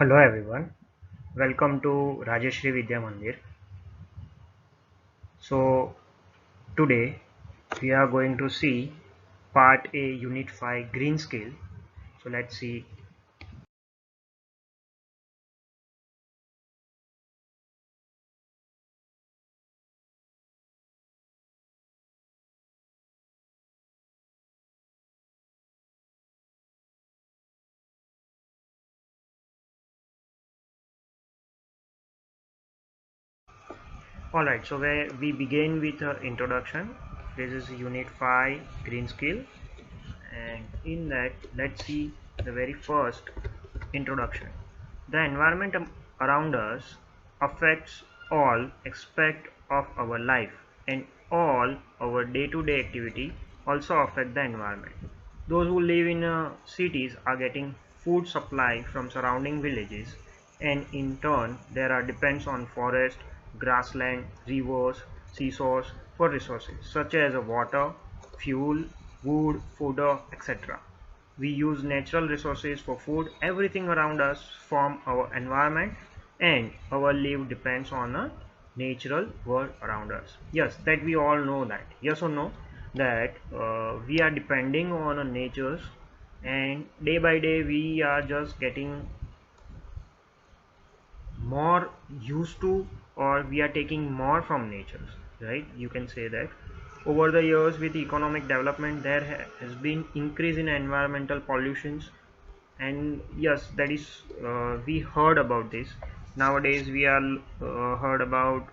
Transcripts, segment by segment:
Hello everyone, welcome to Rajeshri Vidya Mandir. So today we are going to see part A unit 5 green skill. So let's see. Alright, so we begin with introduction. This is unit 5 green skill, and in that let's see the very first introduction. The environment around us affects all aspects of our life, and all our day-to-day activity also affect the environment. Those who live in cities are getting food supply from surrounding villages, and in turn there are depends on forest, grassland, rivers, seashores for resources such as water, fuel, wood, fodder, etc. We use natural resources for food. Everything around us from our environment, and our life depends on a natural world around us. Yes, that we all know that. Yes or no? That we are depending on a natures, and day by day we are just getting more used to, or we are taking more from nature, right? You can say that over the years with economic development there has been increase in environmental pollutions. And yes, that is we heard about this. Nowadays we are heard about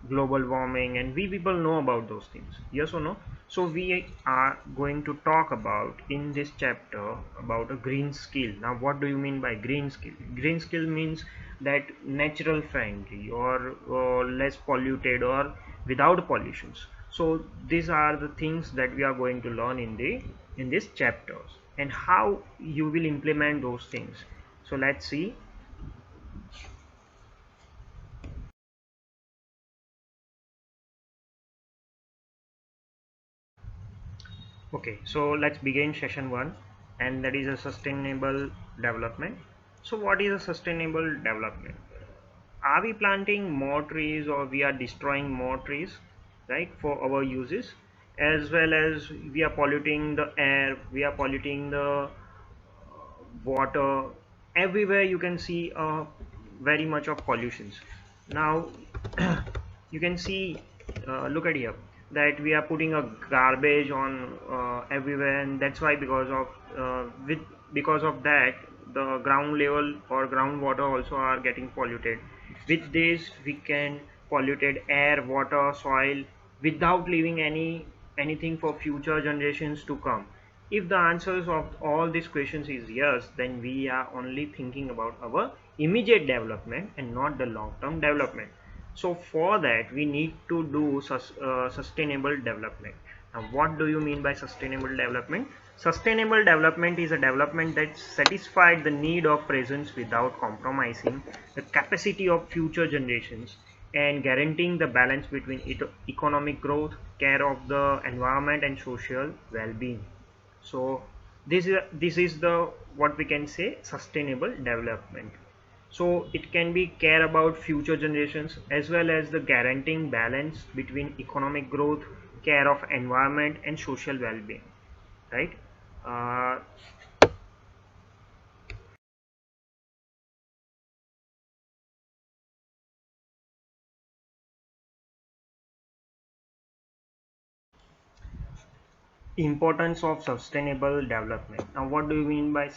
global warming, and we people know about those things. Yes or no? So we are going to talk about in this chapter about a green skill. Now what do you mean by green skill? Green skill means that natural friendly, or less polluted, or without pollutions. So these are the things that we are going to learn in this chapters, and how you will implement those things. So let's see. Okay, so let's begin session 1, and that is a sustainable development. So what is a sustainable development? Are we planting more trees, or we are destroying more trees, right, for our uses? As well as we are polluting the air, we are polluting the water. Everywhere you can see very much of pollutions. Now you can see, look at here, that we are putting a garbage on everywhere, and that's why because of that the ground level or groundwater also are getting polluted. With this we can polluted air, water, soil, without leaving anything for future generations to come. If the answers of all these questions is yes, then we are only thinking about our immediate development and not the long-term development. So for that we need to do sustainable development. Now what do you mean by sustainable development? Sustainable development is a development that satisfies the need of presence without compromising the capacity of future generations, and guaranteeing the balance between economic growth, care of the environment, and social well-being. So this is the what we can say sustainable development. So it can be care about future generations, as well as the guaranteeing balance between economic growth, care of environment, and social well-being, right? uh, Importance of sustainable development. Now what do you mean by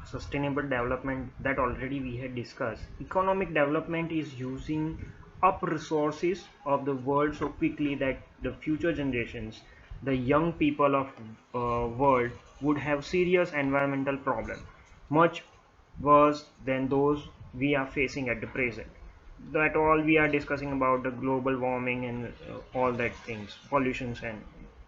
sustainable development? That already we had discussed. Economic development is using up resources of the world so quickly that the future generations, the young people of world, would have serious environmental problem, much worse than those we are facing at the present. That all we are discussing about the global warming and all that things, pollutions and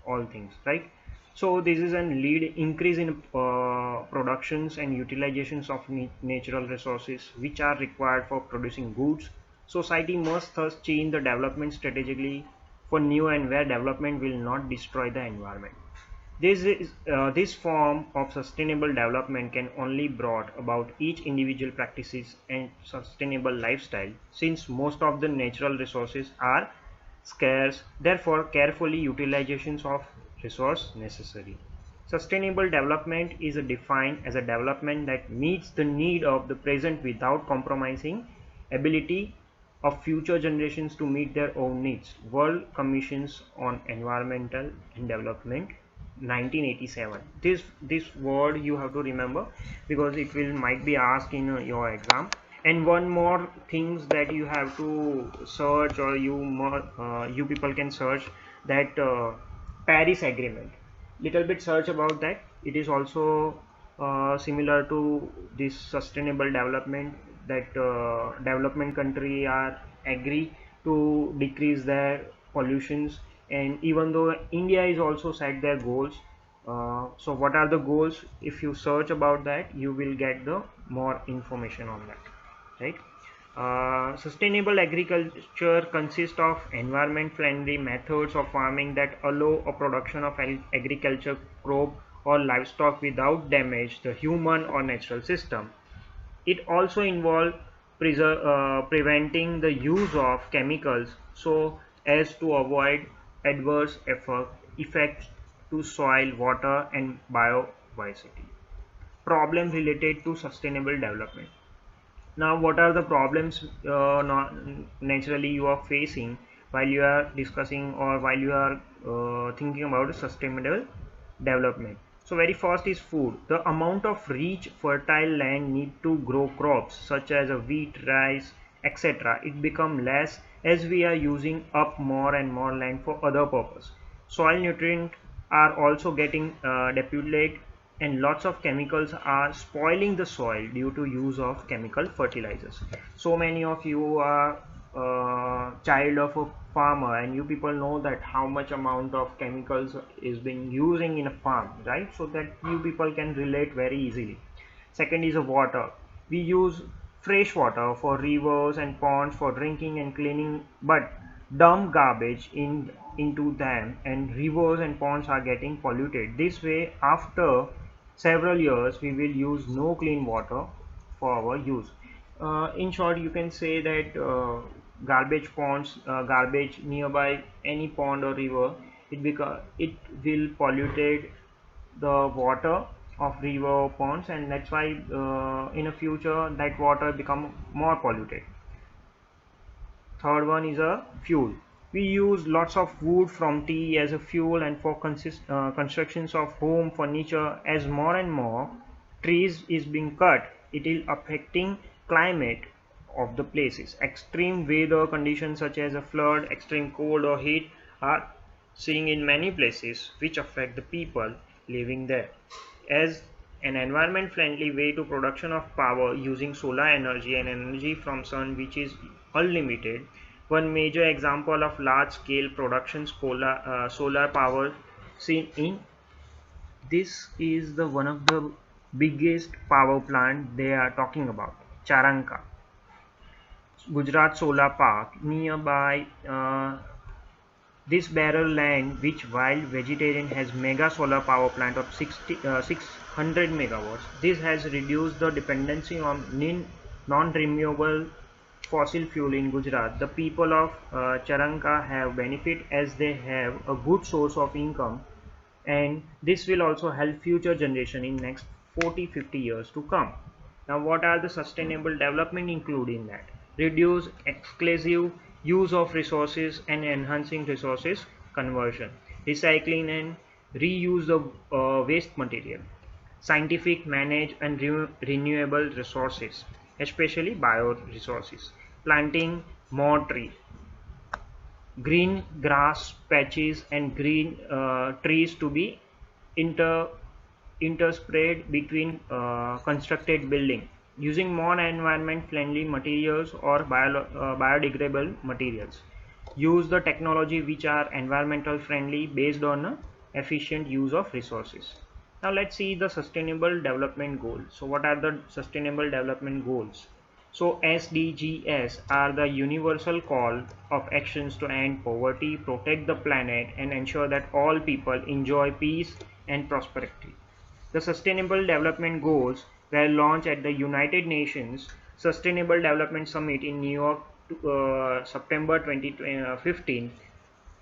all things, right? So this is a lead increase in productions and utilizations of natural resources which are required for producing goods. Society must thus change the development strategically for new and where development will not destroy the environment. This form of sustainable development can only brought about each individual practices and sustainable lifestyle, since most of the natural resources are scarce, therefore carefully utilizations of resource necessary. Sustainable development is defined as a development that meets the need of the present without compromising ability of future generations to meet their own needs. World Commissions on Environmental and Development 1987. This word you have to remember because it will might be asked in your exam. And one more things that you have to search, or you people can search, that Paris Agreement. Little bit search about that. It is also similar to this sustainable development, that development country are agree to decrease their pollutions. And even though India is also set their goals, so what are the goals? If you search about that, you will get the more information on that, right? Sustainable agriculture consists of environment-friendly methods of farming that allow a production of agriculture crop or livestock without damage the human or natural system. It also involves preventing the use of chemicals so as to avoid adverse effects to soil, water, and biodiversity. Problem related to sustainable development. Now, what are the problems naturally you are facing while you are discussing or while you are thinking about sustainable development? So very first is food. The amount of rich fertile land need to grow crops such as wheat, rice, etc. It become less as we are using up more and more land for other purpose. Soil nutrients are also getting depleted, and lots of chemicals are spoiling the soil due to use of chemical fertilizers. So many of you are child of a farmer, and you people know that how much amount of chemicals is being using in a farm, right? So that you people can relate very easily. Second is water. We use fresh water for rivers and ponds for drinking and cleaning, but dump garbage into them, and rivers and ponds are getting polluted. This way, after several years, we will use no clean water for our use. In short, you can say that garbage nearby any pond or river, it will pollute the water of river or ponds, and that's why in the future that water become more polluted. Third one is a fuel. We use lots of wood from tea as a fuel, and for constructions of home furniture. As more and more trees is being cut, it is affecting climate of the places. Extreme weather conditions such as a flood, extreme cold or heat are seen in many places, which affect the people living there. As an environment friendly way to production of power using solar energy and energy from sun, which is unlimited. One major example of large scale production solar power seen in this is the one of the biggest power plant they are talking about, Charanka, Gujarat Solar Park. Nearby this barren land, which wild vegetation, has mega solar power plant of 600 megawatts. This has reduced the dependency on non-renewable fossil fuel in Gujarat. The people of Charanka have benefit as they have a good source of income, and this will also help future generation in next 40-50 years to come. Now, what are the sustainable development include in that? Reduce exclusive use of resources and enhancing resources conversion, recycling and reuse the waste material, scientific manage and renewable resources, especially bioresources, planting more trees, green grass patches and green trees to be inter interspread between constructed building, using more environment friendly materials or biodegradable materials. Use the technology which are environmental friendly based on efficient use of resources. Now let's see the sustainable development goals. So what are the sustainable development goals? So SDGs are the universal call of actions to end poverty, protect the planet, and ensure that all people enjoy peace and prosperity. The Sustainable Development Goals were launched at the United Nations Sustainable Development Summit in New York, September 2015,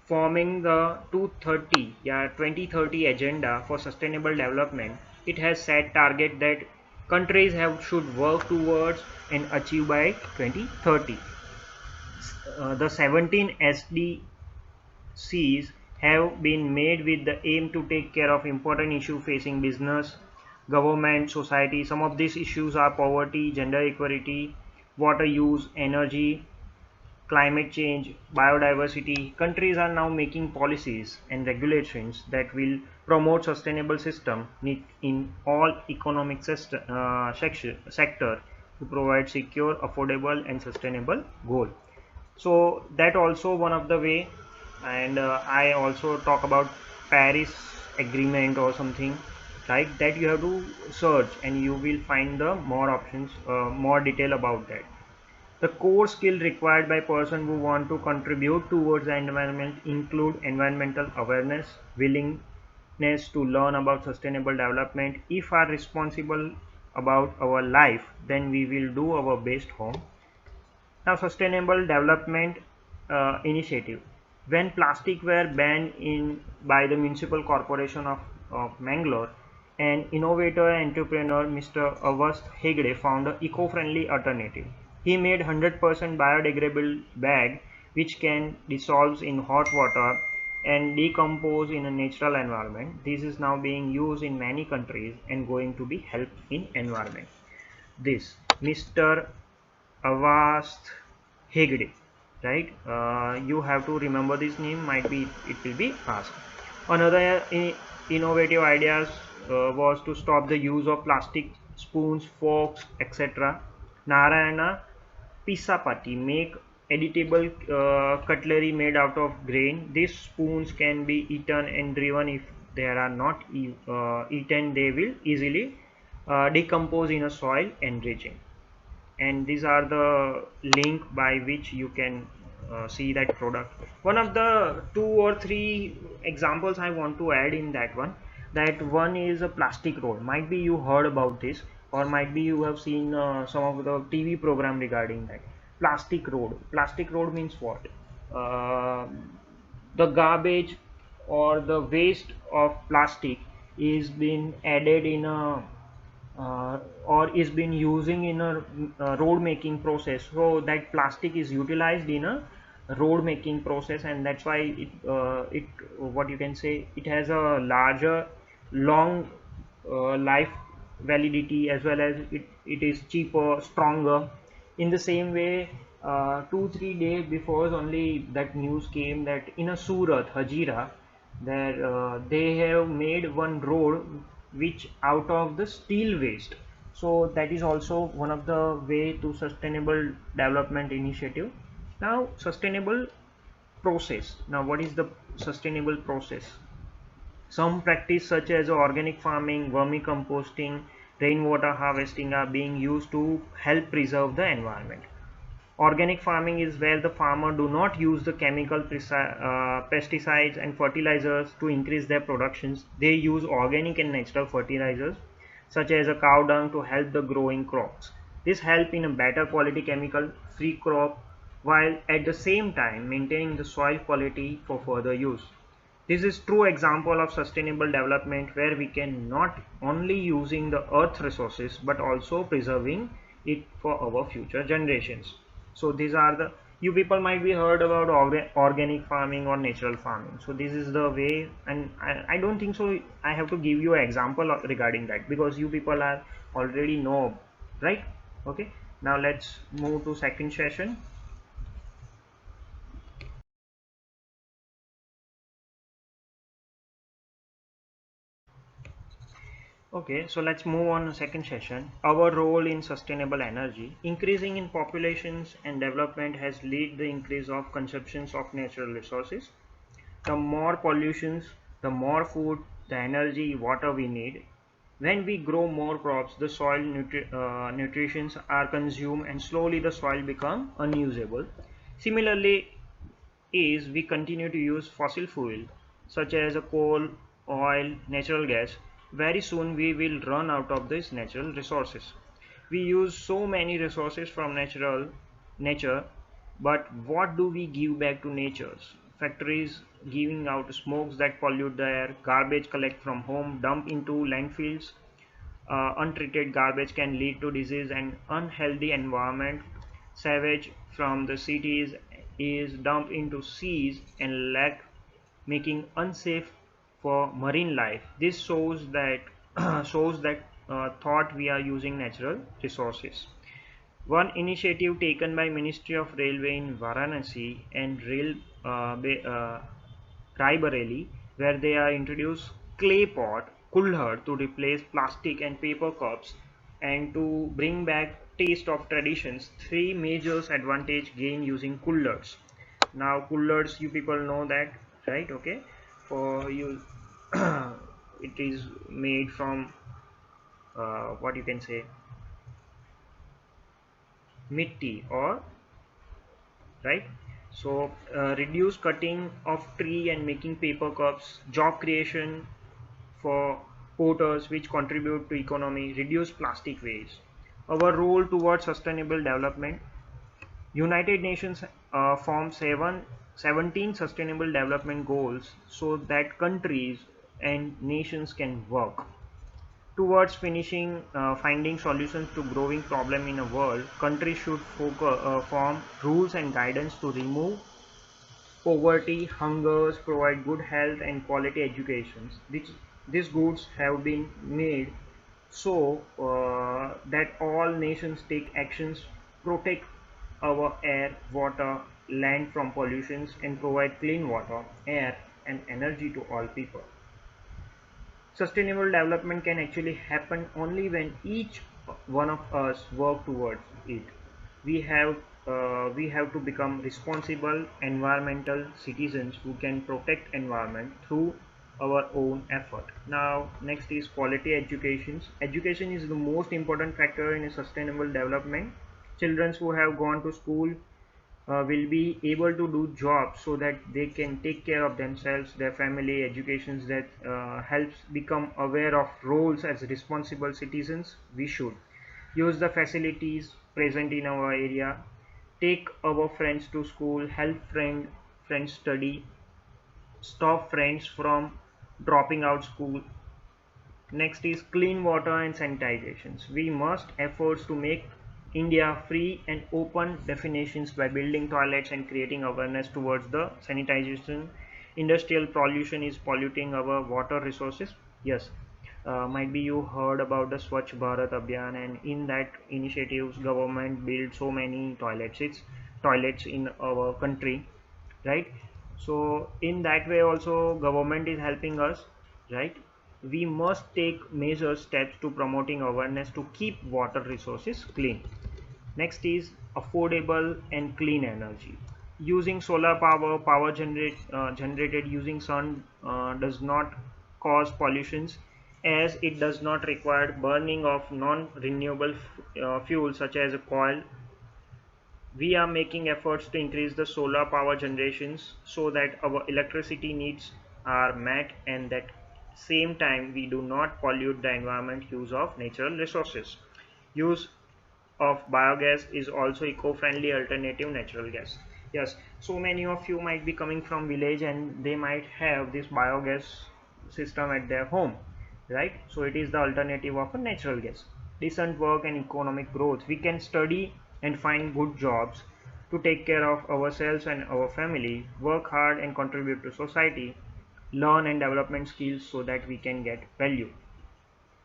forming the 2030 agenda for sustainable development. It has set target that countries should work towards and achieve by 2030. The 17 SDCs have been made with the aim to take care of important issues facing business, government, society. Some of these issues are poverty, gender equality, water use, energy, climate change, biodiversity. Countries are now making policies and regulations that will promote sustainable system in all economic sector to provide secure, affordable, and sustainable goal. So that also one of the way. And I also talk about Paris agreement or something like that. You have to search and you will find the more options, more detail about that. The core skill required by person who want to contribute towards the environment include environmental awareness, willingness to learn about sustainable development. If are responsible about our life, then we will do our best home. Now, Sustainable Development Initiative. When plastic were banned by the Municipal Corporation of Mangalore, an innovator and entrepreneur, Mr. Avast Hegde, found an eco-friendly alternative. He made 100% biodegradable bag which can dissolve in hot water and decompose in a natural environment. This is now being used in many countries and going to be help in environment. This Mr. Avast Hegde, right? You have to remember this name. Might be it will be asked. Another innovative ideas was to stop the use of plastic spoons, forks, etc. Narayana Pisapati make editable cutlery made out of grain. These spoons can be eaten and driven. If they are not eaten, they will easily decompose in a soil, enriching. And these are the link by which you can see that product. One of the two or three examples I want to add in that one, that one is a plastic road. Might be you heard about this, or might be you have seen some of the TV program regarding that. Plastic road means what? uh, the garbage or the waste of plastic is being added in a or is been using in a road making process. So that plastic is utilized in a road making process, and that's why it what you can say, it has a larger long life validity, as well as it is cheaper, stronger. In the same way, 2 3 days before only that news came that in a Surat Hajira, that they have made one road which out of the steel waste. So that is also one of the way to sustainable development initiative. Now, sustainable process. Now, what is the sustainable process? Some practice such as organic farming, vermicomposting, rainwater harvesting are being used to help preserve the environment. Organic farming is where the farmer do not use the chemical pesticides and fertilizers to increase their productions. They use organic and natural fertilizers such as a cow dung to help the growing crops. This help in a better quality chemical free crop, while at the same time maintaining the soil quality for further use. This is true example of sustainable development, where we can not only using the earth resources but also preserving it for our future generations. So these are the, you people might be heard about organic farming or natural farming. So this is the way, and I don't think so I have to give you an example regarding that, because you people are already know, right? Okay, now let's move to second session. Okay, so let's move on to second session. Our role in sustainable energy. Increasing in populations and development has led the increase of consumptions of natural resources. The more pollutions, the more food, the energy, water we need. When we grow more crops, the soil nutrients are consumed and slowly the soil become unusable. Similarly, is we continue to use fossil fuel such as a coal, oil, natural gas, very soon we will run out of these natural resources. We use so many resources from nature, but what do we give back to nature? Factories giving out smokes that pollute the air, garbage collect from home, dump into landfills. Untreated garbage can lead to disease and unhealthy environment. Sewage from the cities is dumped into seas and lake, making unsafe for marine life. This shows that thought we are using natural resources. One initiative taken by Ministry of Railway in Varanasi and Raebareli, where they are introduced clay pot kulhar to replace plastic and paper cups and to bring back taste of traditions. Three major advantage gain using kullers. Now kullers, you people know that, right? Okay, for you, it is made from what you can say, mitti or right. So reduce cutting of tree and making paper cups, job creation for porters which contribute to economy, reduce plastic waste. Our role towards sustainable development. United Nations formed 17 sustainable development goals so that countries and nations can work towards finding solutions to growing problem in a world. Countries should form rules and guidance to remove poverty, hungers, provide good health and quality education. These goods have been made so that all nations take actions, protect our air, water, land from pollutions and provide clean water, air and energy to all people. Sustainable development can actually happen only when each one of us work towards it. We have to become responsible environmental citizens who can protect environment through our own effort. Now next is quality education. Education is the most important factor in a sustainable development. Children who have gone to school will be able to do jobs so that they can take care of themselves, their family, educations that helps become aware of roles as responsible citizens. We should use the facilities present in our area, take our friends to school, help friends study, stop friends from dropping out school. Next is clean water and sanitizations. We must efforts to make India free and open definitions by building toilets and creating awareness towards the sanitization. Industrial pollution is polluting our water resources. Yes, might be you heard about the Swachh Bharat Abhiyan, and in that initiatives government built so many toilets in our country, right? So in that way also government is helping us, right? We must take major steps to promoting awareness to keep water resources clean. Next is affordable and clean energy. Using solar power generated using sun does not cause pollutions as it does not require burning of non-renewable fuels such as coal. We are making efforts to increase the solar power generations so that our electricity needs are met and that same time we do not pollute the environment. Use of natural resources. Use of biogas is also eco-friendly alternative natural gas. Yes, so many of you might be coming from village and they might have this biogas system at their home, right? So it is the alternative of a natural gas. Decent work and economic growth. We can study and find good jobs to take care of ourselves and our family, work hard and contribute to society, learn and development skills so that we can get value.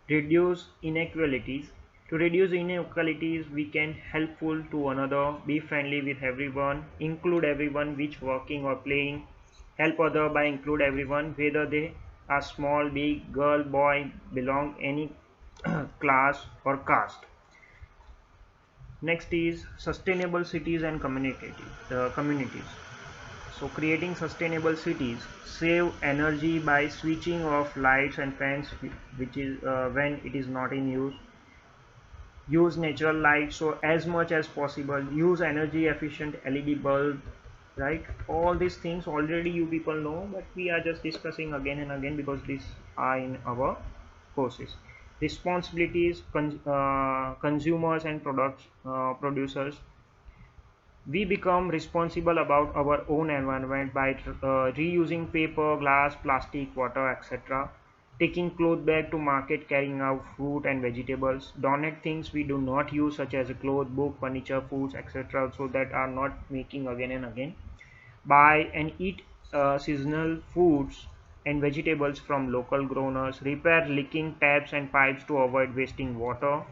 Reduce inequalities. To reduce inequalities, we can helpful to another, be friendly with everyone, include everyone which working or playing, help other by include everyone whether they are small, big, girl, boy, belong any class or caste. Next is sustainable cities and communities. So creating sustainable cities save energy by switching off lights and fans which is when it is not in use. Use natural light so as much as possible. Use energy efficient LED bulb. right? All these things already you people know, but we are just discussing again and again because these are in our courses. Responsibilities, consumers and producers, we become responsible about our own environment by reusing paper, glass, plastic, water, etc. Taking cloth bag to market, carrying out fruit and vegetables. Donate things we do not use such as clothes, book, furniture, foods, etc. so that are not making again and again. Buy and eat seasonal foods and vegetables from local growers. Repair leaking taps and pipes to avoid wasting water.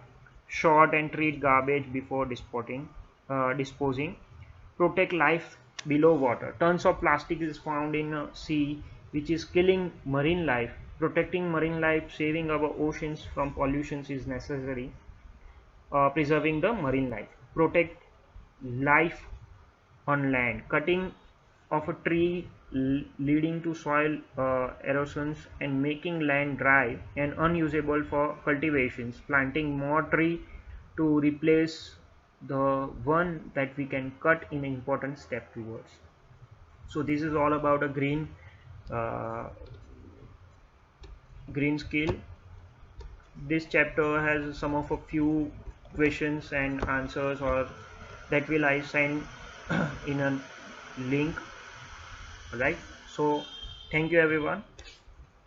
Sort and treat garbage before disposing. Protect life below water. Tons of plastic is found in sea, which is killing marine life. Protecting marine life, saving our oceans from pollutions is necessary. Preserving the marine life. Protect life on land. Cutting of a tree leading to soil erosions and making land dry and unusable for cultivations. Planting more tree to replace the one that we can cut in an important step towards. So this is all about a uh, green skill. This chapter has some of a few questions and answers or that will I send in a link, right? So thank you everyone,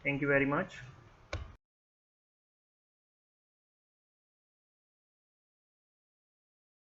thank you very much.